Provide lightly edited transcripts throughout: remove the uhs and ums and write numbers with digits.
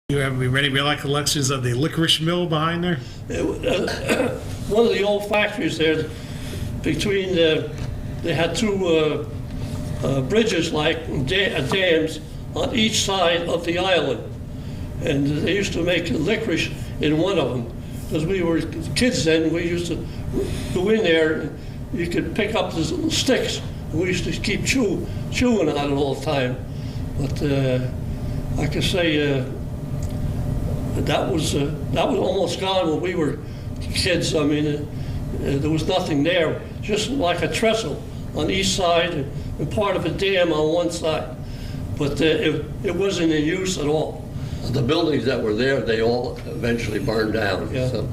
You have any recollections of the licorice mill behind there? One of the old factories there, between they had two bridges like dams on each side of the island, and they used to make licorice in one of them. Because we were kids then, we used to go in there, and you could pick up these little sticks, and we used to keep chewing on it all the time. But I can say that was almost gone when we were kids. I mean, there was nothing there, just like a trestle on each side and part of a dam on one side. But it wasn't in use at all. The buildings that were there, they all eventually burned down. Yeah. So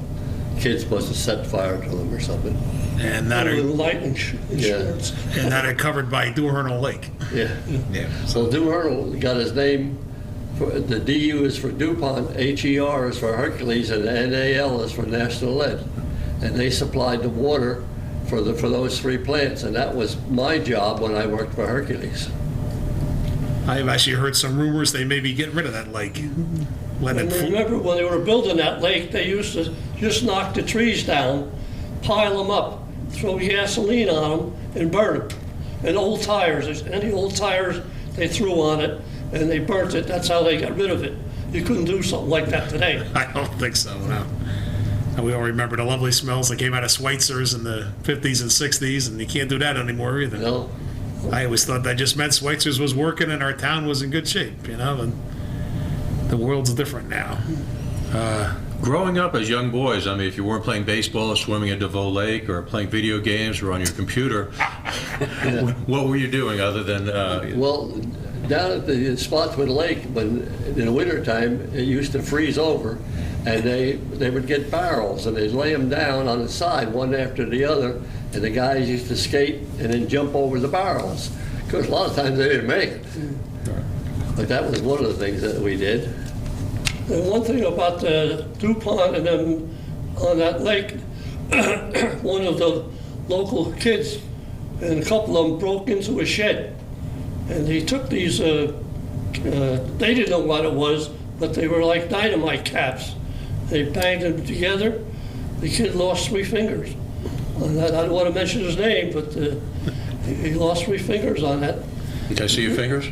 kids must have set fire to them or something. And that are, Lightning insurance. and that are covered by Duhernal Lake. Yeah. Yeah. So Duhernal got his name, the DU is for DuPont, HER is for Hercules, and NAL is for National Lead. And they supplied the water for those three plants, and that was my job when I worked for Hercules. I've actually heard some rumors they may be getting rid of that lake. Let it Remember when they were building that lake, they used to just knock the trees down, pile them up, throw gasoline on them, and burn them. And old tires, any old tires they threw on it, and they burnt it. That's how they got rid of it. You couldn't do something like that today. I don't think so, no. And we all remember the lovely smells that came out of Schweitzer's in the 50s and 60s, and you can't do that anymore either. No. I always thought that just meant Schweitzer's was working and our town was in good shape, you know, and the world's different now. Growing up as young boys, I mean, if you weren't playing baseball or swimming at DeVoe Lake or playing video games or on your computer, what were you doing other than... Well, down at the Spotswood Lake, when in the wintertime, it used to freeze over, and they would get barrels, and they'd lay them down on the side, one after the other, and the guys used to skate and then jump over the barrels. Because a lot of times they didn't make it. But that was one of the things that we did. And one thing about DuPont and them on that lake, one of the local kids and a couple of them broke into a shed. And he took these, they didn't know what it was, but they were like dynamite caps. They banged them together. The kid lost 3 fingers. And I don't want to mention his name, but he lost 3 fingers on that. Can I see your fingers?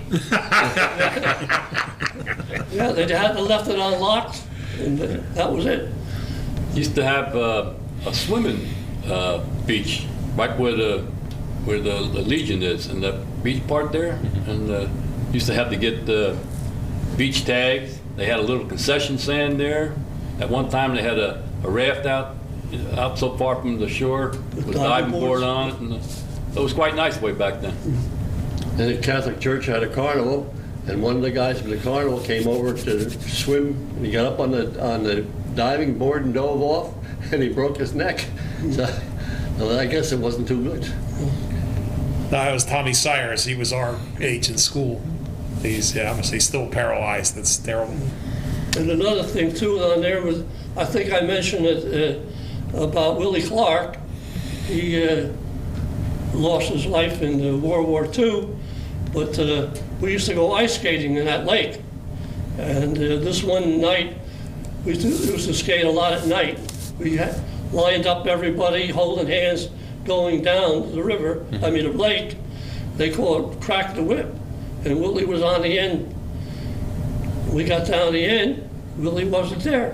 Yeah, they had left it unlocked, and that was it. Used to have a swimming beach right where the Legion is, and the beach part there, and used to have to get the beach tags. They had a little concession stand there. At one time, they had a raft out so far from the shore with a diving board on it, and it was quite nice way back then. And the Catholic Church had a carnival, and one of the guys from the carnival came over to swim, and he got up on the diving board and dove off, and he broke his neck. So I guess it wasn't too good. That was Tommy Cyrus. He was our age in school. He's still paralyzed. That's terrible. And another thing too on there was, I think I mentioned it about Willie Clark. He lost his life in World War II, but we used to go ice skating in that lake. And this one night, we used to skate a lot at night. We had lined up everybody, holding hands, going down the river, I mean the lake. They call it crack the whip. And Willie was on the end. We got down the end, Willie wasn't there.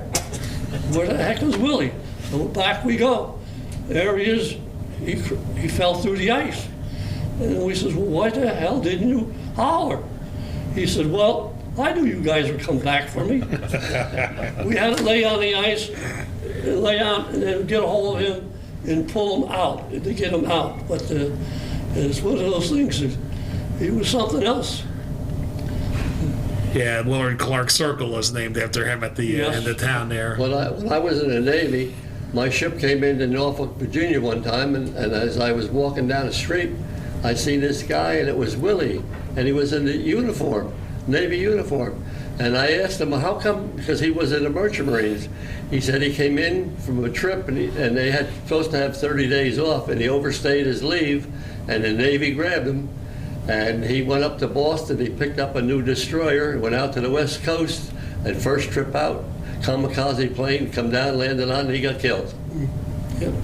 Where the heck is Willie? So back we go. There he is. He fell through the ice. And we says, well, why the hell didn't you holler? He said, well, I knew you guys would come back for me. We had to lay on the ice, lay out, and then get a hold of him and pull him out, to get him out. But it's one of those things. He was something else. Yeah, Willard Clark Circle is named after him at the end of town there. When I was in the Navy, my ship came into Norfolk, Virginia one time, and as I was walking down the street, I seen this guy, and it was Willie, and he was in the uniform, Navy uniform. And I asked him, how come, because he was in the Merchant Marines. He said he came in from a trip, and they had supposed to have 30 days off, and he overstayed his leave, and the Navy grabbed him. And he went up to Boston, he picked up a new destroyer, went out to the West Coast, And first trip out, kamikaze plane come down, landed on, and he got killed. Yep.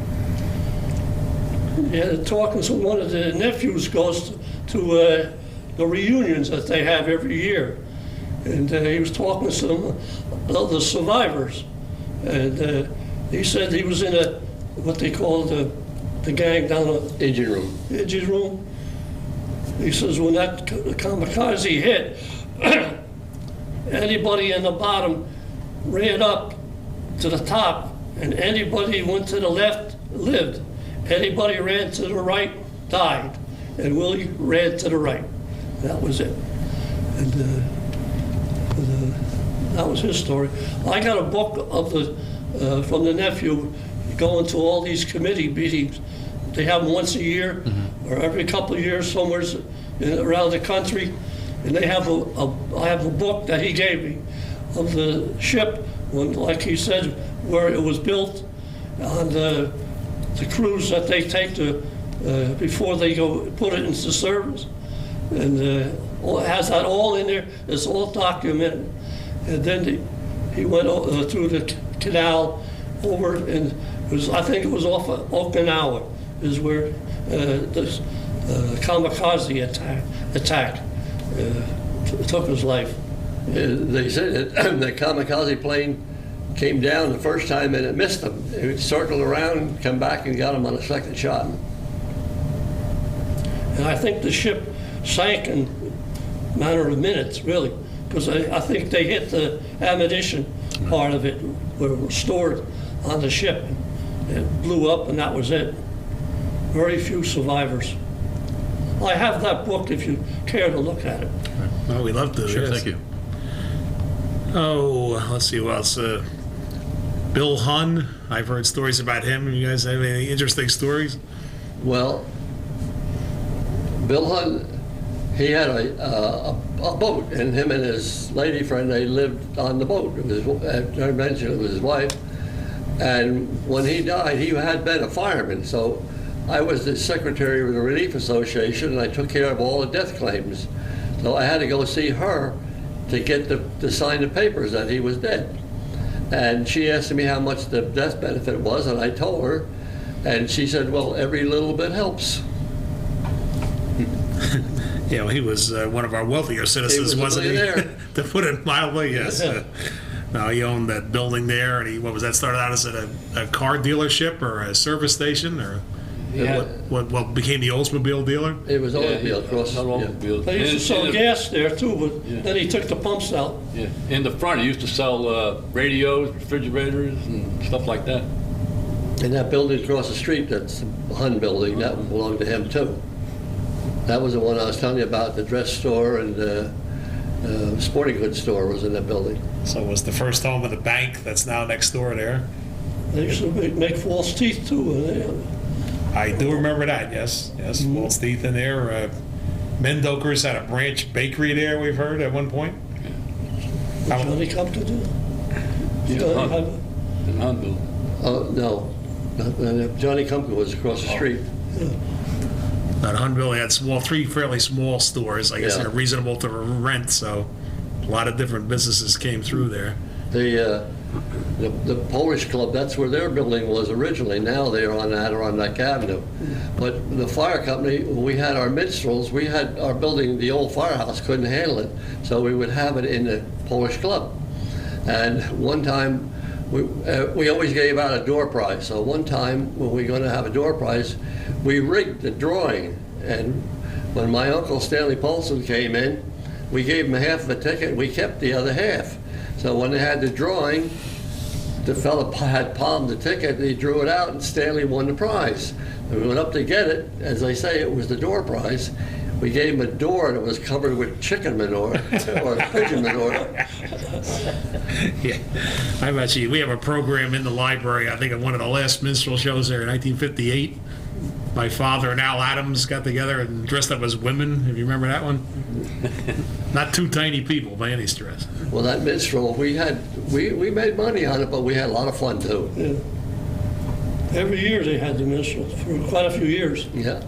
Yeah, talking to one of the nephews goes to the reunions that they have every year. And he was talking to some of the survivors. And he said he was in what they call the gang down the Engine room. engine room. He says when that kamikaze hit, anybody in the bottom ran up to the top, and anybody went to the left lived. Anybody ran to the right died, and Willie ran to the right. That was it. And that was his story. I got a book of from the nephew going to all these committee meetings. They have them once a year or every couple of years somewhere around the country. And they have I have a book that he gave me of the ship, when, like he said, where it was built, on the cruise that they take to before they go put it into service. And it has that all in there. It's all documented. And then he went through the canal over, and I think it was off of Okinawa, is where this kamikaze attack took his life. They said that the kamikaze plane came down the first time and it missed them. It would circle around, come back and got him on a second shot. And I think the ship sank in a matter of minutes, really, because I think they hit the ammunition part of it, where it was stored on the ship. It blew up, and that was it. Very few survivors. I have that book if you care to look at it. Oh, we love to. Sure, yes. thank you. Oh, let's see who else. Bill Hunn. I've heard stories about him. You guys have any interesting stories? Well, Bill Hunt, he had a boat, and him and his lady friend, they lived on the boat. It was, I mentioned it was his wife. And when he died, he had been a fireman. So I was the secretary of the Relief Association, and I took care of all the death claims. So I had to go see her to get to sign the papers that he was dead. And she asked me how much the death benefit was, and I told her. And she said, well, every little bit helps. Yeah, well, he was one of our wealthier citizens, wasn't he? To put it mildly, yes. Now he owned that building there, and what was that? Started out as a car dealership or a service station, or what became the Oldsmobile dealer? It was Oldsmobile across. They used to sell gas there too, but then he took the pumps out. Yeah, in the front, he used to sell radios, refrigerators, and stuff like that. And that building across the street, that's the Hun building, that belonged to him too. That was the one I was telling you about, the dress store and the sporting goods store was in that building. So it was the first home of the bank that's now next door there. They used to make false teeth too. I do remember that, yes. Yes, false teeth in there. Mendokers had a branch bakery there, we've heard, at one point. Johnny Compton did? Yeah, Hunville. Oh, no. Johnny Compton was across the street. But Hunville had three fairly small stores, I guess, Yeah. they're reasonable to rent, so a lot of different businesses came through there. The Polish Club, that's where their building was originally. Now they're on Adirondack Avenue. But the fire company, we had our minstrels, we had our building, the old firehouse couldn't handle it, so we would have it in the Polish Club. And one time, we always gave out a door prize. So one time, when we were going to have a door prize, we rigged the drawing. And when my uncle Stanley Paulson came in, we gave him half of a ticket, we kept the other half. So when they had the drawing, the fellow had palmed the ticket, and he drew it out, and Stanley won the prize. And we went up to get it. As they say, it was the door prize. We gave him a door that was covered with chicken manure or pigeon manure. Yeah, we have a program in the library, I think at one of the last minstrel shows there in 1958. My father and Al Adams got together and dressed up as women, if you remember that one. Not two tiny people by any stretch. Well, that minstrel, we made money on it, but we had a lot of fun too. Yeah. Every year they had the minstrels for quite a few years. Yeah.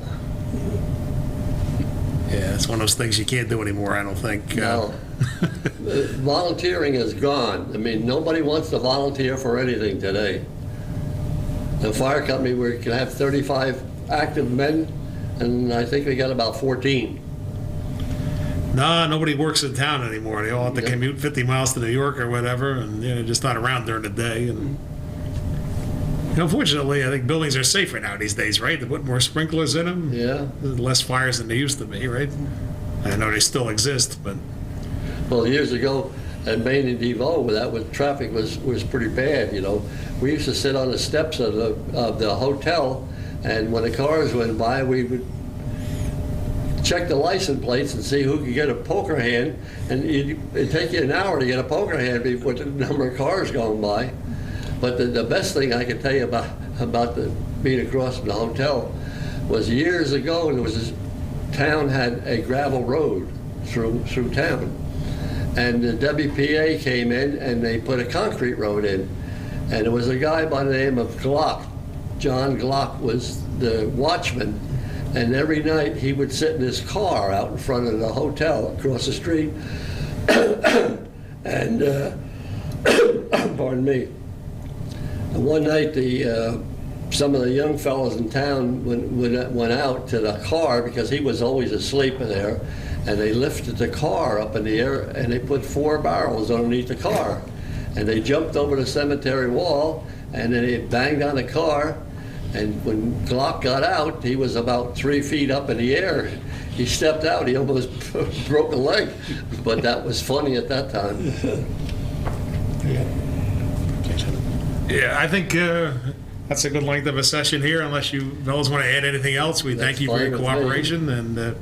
Yeah, it's one of those things you can't do anymore, I don't think. No. Volunteering is gone. I mean, nobody wants to volunteer for anything today. The fire company, we can have 35 active men, and I think we got about 14. Nah, nobody works in town anymore. They all have to commute 50 miles to New York or whatever, and just not around during the day. And unfortunately, I think buildings are safer now these days, right? They put more sprinklers in them. Yeah. There's less fires than they used to be, right? I know they still exist, but Well, years ago at Main and Devo, traffic was pretty bad. We used to sit on the steps of the hotel, and when the cars went by, we would check the license plates and see who could get a poker hand, and it'd take you an hour to get a poker hand before the number of cars going by. But the best thing I can tell you about being across from the hotel was years ago, and town had a gravel road through town, and the WPA came in and they put a concrete road in, and there was a guy by the name of Glock. John Glock was the watchman, and every night he would sit in his car out in front of the hotel across the street, and pardon me. And one night some of the young fellows in town went out to the car because he was always asleep in there, and they lifted the car up in the air and they put 4 barrels underneath the car, and they jumped over the cemetery wall, and then they banged on the car, and when Glock got out, he was about 3 feet up in the air. He stepped out, he almost broke a leg, but that was funny at that time. yeah, I think that's a good length of a session here. Unless you fellows want to add anything else, we thank you for your cooperation, and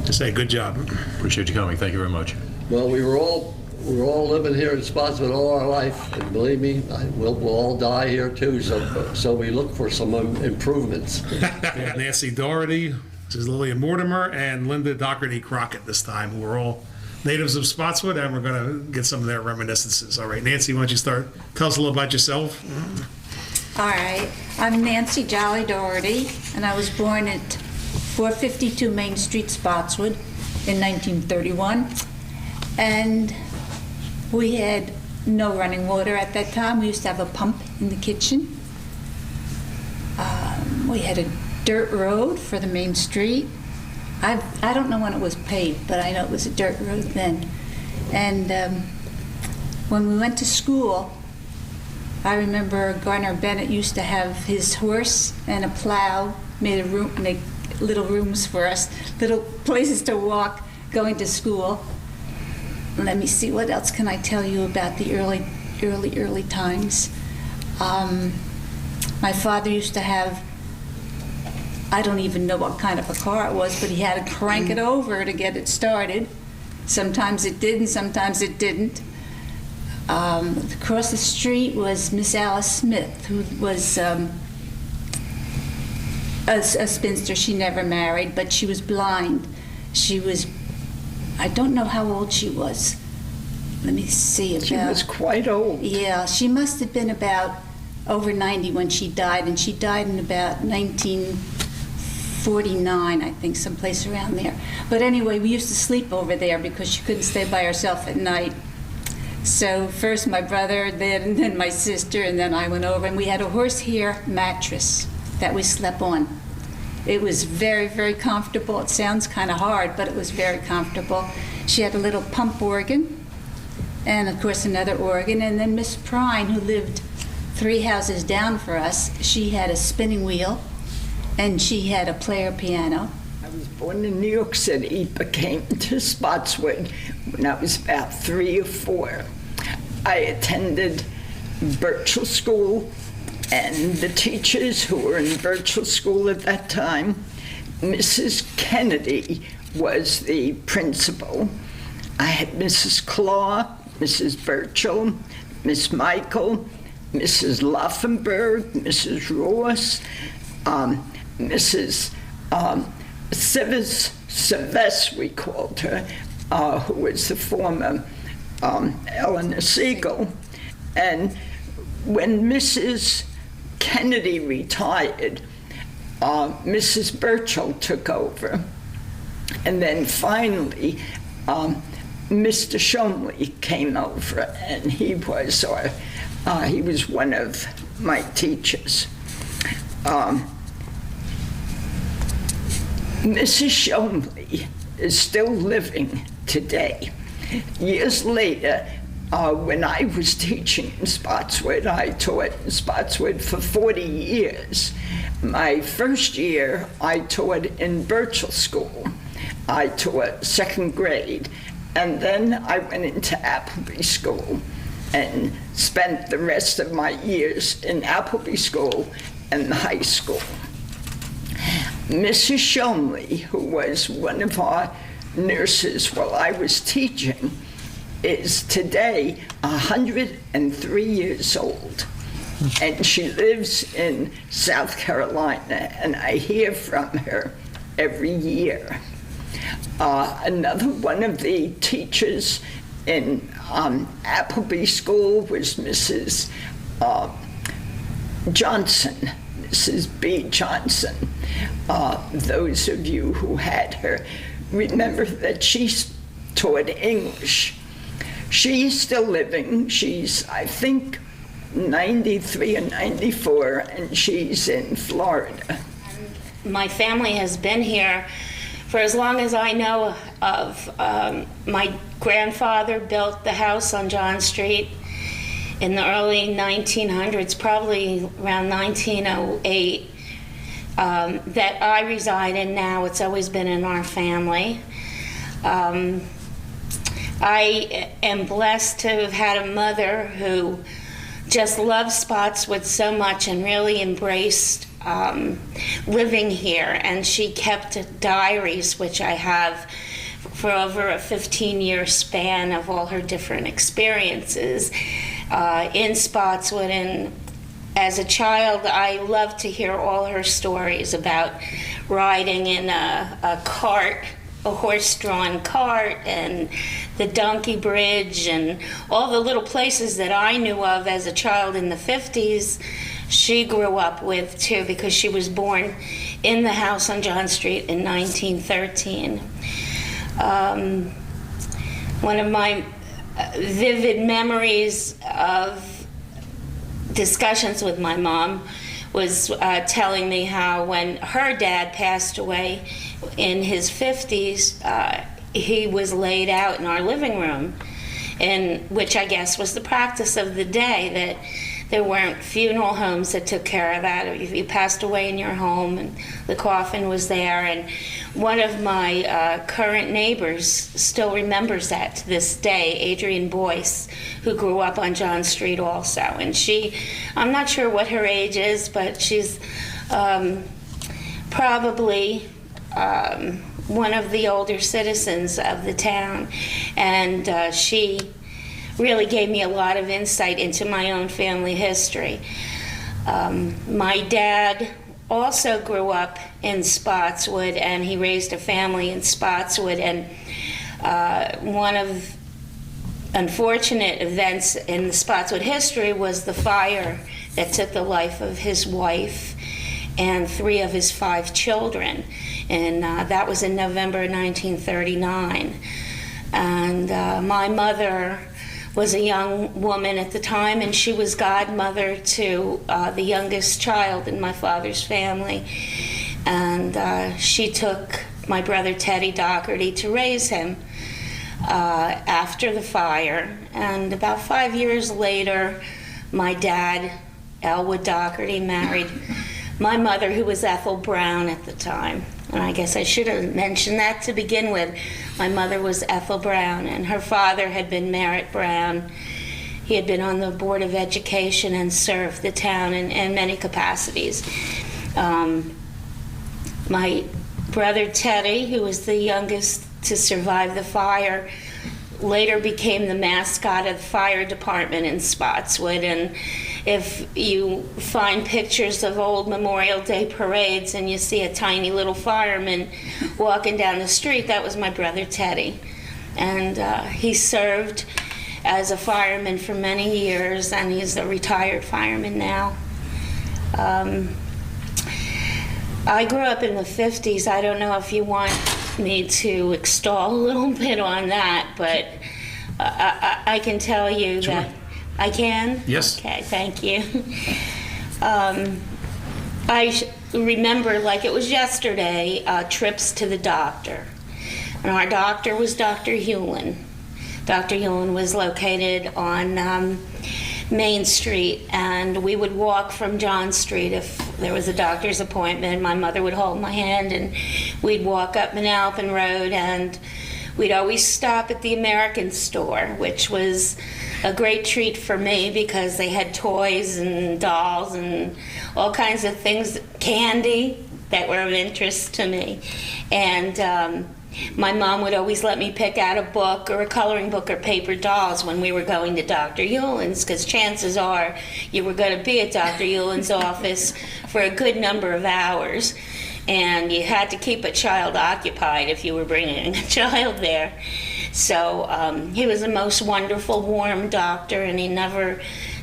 just say good job. Appreciate you coming. Thank you very much. Well, we were all living here in Spotswood all our life, and believe me, we'll all die here too. So we look for some improvements. Yeah, Nancy Doherty, this is Lillian Mortimer, and Linda Doherty Crockett this time, who are all natives of Spotswood, and we're going to get some of their reminiscences. All right, Nancy, why don't you start? Tell us a little about yourself. All right, I'm Nancy Jolly Doherty, and I was born at 452 Main Street, Spotswood, in 1931. And we had no running water at that time. We used to have a pump in the kitchen. We had a dirt road for the main street. I don't know when it was paved, but I know it was a dirt road then. And when we went to school, I remember Garner Bennett used to have his horse and a plow, made little rooms for us, little places to walk going to school. Let me see, what else can I tell you about the early times? My father used to have, I don't even know what kind of a car it was, but he had to crank it over to get it started. Sometimes it did and sometimes it didn't. Across the street was Miss Alice Smith, who was a spinster. She never married, but she was blind. I don't know how old she was. Let me see. She was quite old. Yeah, she must have been about over 90 when she died, and she died in about 1949, I think, someplace around there. But anyway, we used to sleep over there because she couldn't stay by herself at night. So first my brother, then my sister, and then I went over, and we had a horsehair mattress that we slept on. It was very, very comfortable. It sounds kind of hard, but it was very comfortable. She had a little pump organ, and of course another organ. And then Miss Prine, who lived 3 houses down for us, she had a spinning wheel, and she had a player piano. I was born in New York City, but came to Spotswood when I was about 3 or 4. I attended Birchall School, and the teachers who were in Birchall School at that time, Mrs. Kennedy was the principal. I had Mrs. Claw, Mrs. Birchall, Miss Michael, Mrs. Laufenberg, Mrs. Ross, Mrs. Cives, we called her, who was the former Eleanor Siegel. And when Mrs. Kennedy retired, Mrs. Birchall took over. And then finally, Mr. Shomley came over, and he was one of my teachers. Mrs. Shomley is still living today. Years later, when I was teaching in Spotswood, I taught in Spotswood for 40 years. My first year, I taught in Birchall School. I taught second grade, and then I went into Appleby School and spent the rest of my years in Appleby School and high school. Mrs. Shomley, who was one of our nurses while I was teaching, is today 103 years old. And she lives in South Carolina, and I hear from her every year. Another one of the teachers in Appleby School was Mrs. Johnson, Mrs. B. Johnson. Those of you who had her remember that she taught English. She's still living. She's, I think, 93 or 94, and she's in Florida. My family has been here for as long as I know of. My grandfather built the house on John Street in the early 1900s, probably around 1908, that I reside in now. It's always been in our family. I am blessed to have had a mother who just loved Spotswood so much and really embraced living here. And she kept diaries, which I have for over a 15-year span of all her different experiences in Spotswood. And as a child, I loved to hear all her stories about riding in a cart, a horse-drawn cart, and the donkey bridge, and all the little places that I knew of as a child in the 50s. She grew up with too, because she was born in the house on John Street in 1913. One of my vivid memories of discussions with my mom was telling me how when her dad passed away in his 50s, he was laid out in our living room, which I guess was the practice of the day, that there weren't funeral homes that took care of that. If you passed away in your home, and the coffin was there. And one of my current neighbors still remembers that to this day, Adrienne Boyce, who grew up on John Street also. And I'm not sure what her age is, but she's probably one of the older citizens of the town. And she really gave me a lot of insight into my own family history. My dad also grew up in Spotswood, and he raised a family in Spotswood. And one of unfortunate events in the Spotswood history was the fire that took the life of his wife and 3 of his 5 children. And that was in November 1939. And my mother was a young woman at the time, and she was godmother to the youngest child in my father's family. And she took my brother Teddy Doherty to raise him after the fire. And about 5 years later, my dad, Elwood Doherty, married my mother, who was Ethel Brown at the time. And I guess I should have mentioned that to begin with. My mother was Ethel Brown, and her father had been Merritt Brown. He had been on the Board of Education and served the town in many capacities. My brother Teddy, who was the youngest to survive the fire, later became the mascot of the fire department in Spotswood. And if you find pictures of old Memorial Day parades and you see a tiny little fireman walking down the street, that was my brother Teddy. And he served as a fireman for many years, and he's a retired fireman now. I grew up in the 50s. I don't know if you want me to extol a little bit on that, but I can tell you Sure. that I can. Yes. Okay, thank you. Remember, like it was yesterday, trips to the doctor. And our doctor was Dr. Hewlin. Dr. Hewlin was located on Main Street, and we would walk from John Street if there was a doctor's appointment. My mother would hold my hand, and we'd walk up Manalapan Road, and we'd always stop at the American store, which was a great treat for me because they had toys and dolls and all kinds of things, candy that were of interest to me. And my mom would always let me pick out a book or a coloring book or paper dolls when we were going to Dr. Hewlin's, because chances are you were going to be at Dr. Hewlin's office for a good number of hours. And you had to keep a child occupied if you were bringing a child there. So he was the most wonderful, warm doctor, and he never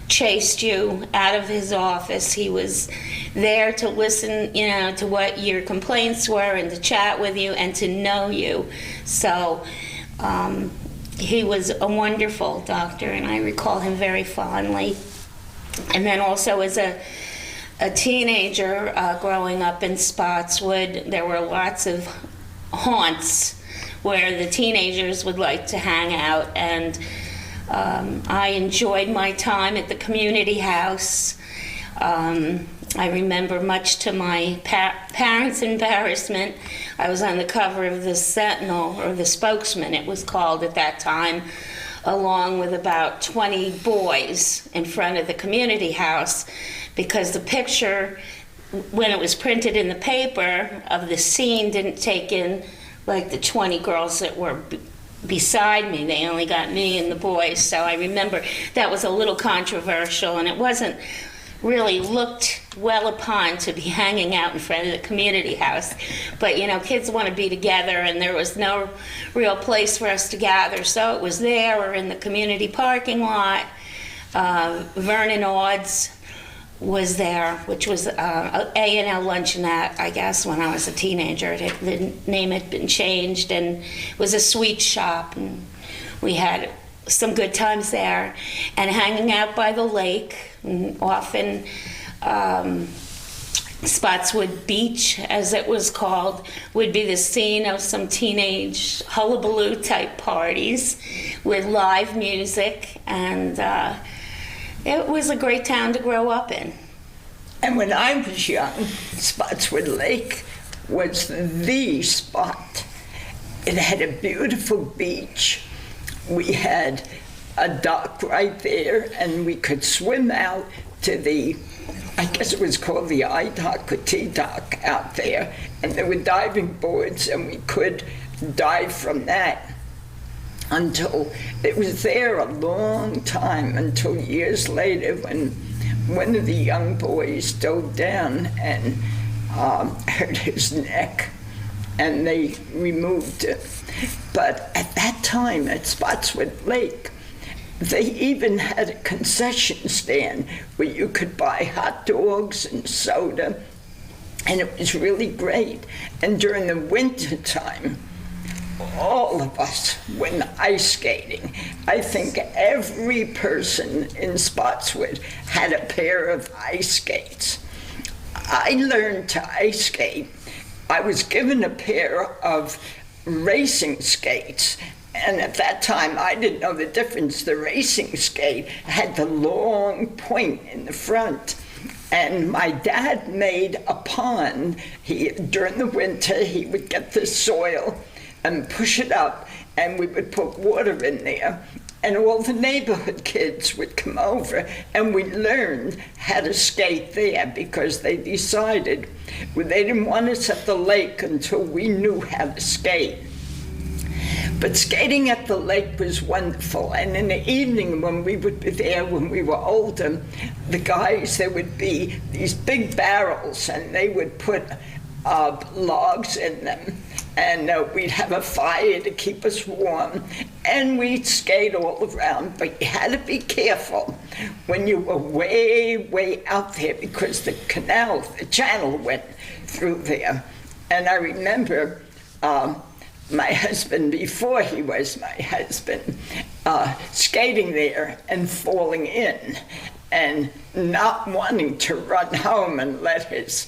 chased you out of his office. He was there to listen, to what your complaints were and to chat with you and to know you. So he was a wonderful doctor, and I recall him very fondly. And then also as a teenager growing up in Spotswood, there were lots of haunts where the teenagers would like to hang out, and I enjoyed my time at the community house. I remember, much to my parents' embarrassment, I was on the cover of the Sentinel, or the Spokesman it was called at that time, along with about 20 boys in front of the community house, because the picture, when it was printed in the paper, of the scene didn't take in like the 20 girls that were beside me. They only got me and the boys. So I remember that was a little controversial, and it wasn't really looked well upon to be hanging out in front of the community house. But kids want to be together, and there was no real place for us to gather, so it was there or in the community parking lot. Vernon Odds was there, which was A&L Luncheonette, I guess, when I was a teenager. The name had been changed, and it was a sweet shop, and we had some good times there. And hanging out by the lake, and often Spotswood Beach, as it was called, would be the scene of some teenage hullabaloo type parties with live music, and it was a great town to grow up in. And when I was young, Spotswood Lake was the spot. It had a beautiful beach. We had a dock right there, and we could swim out to the, I guess it was called the I dock or T dock out there. And there were diving boards, and we could dive from that. Until it was there a long time, until years later when one of the young boys dove down and hurt his neck, and they removed it. But at that time at Spotswood Lake, they even had a concession stand where you could buy hot dogs and soda, and it was really great. And during the winter time, all of us went ice skating. I think every person in Spotswood had a pair of ice skates. I learned to ice skate. I was given a pair of racing skates, and at that time I didn't know the difference. The racing skate had the long point in the front, and my dad made a pond. During the winter, he would get the soil and push it up, and we would put water in there, and all the neighborhood kids would come over, and we learned how to skate there, because they decided they didn't want us at the lake until we knew how to skate. But skating at the lake was wonderful, and in the evening when we would be there, when we were older, the guys, there would be these big barrels, and they would put logs in them, and we'd have a fire to keep us warm, and we'd skate all around. But you had to be careful when you were way, way out there, because the channel went through there. And I remember my husband before he was my husband, skating there and falling in and not wanting to run home and let his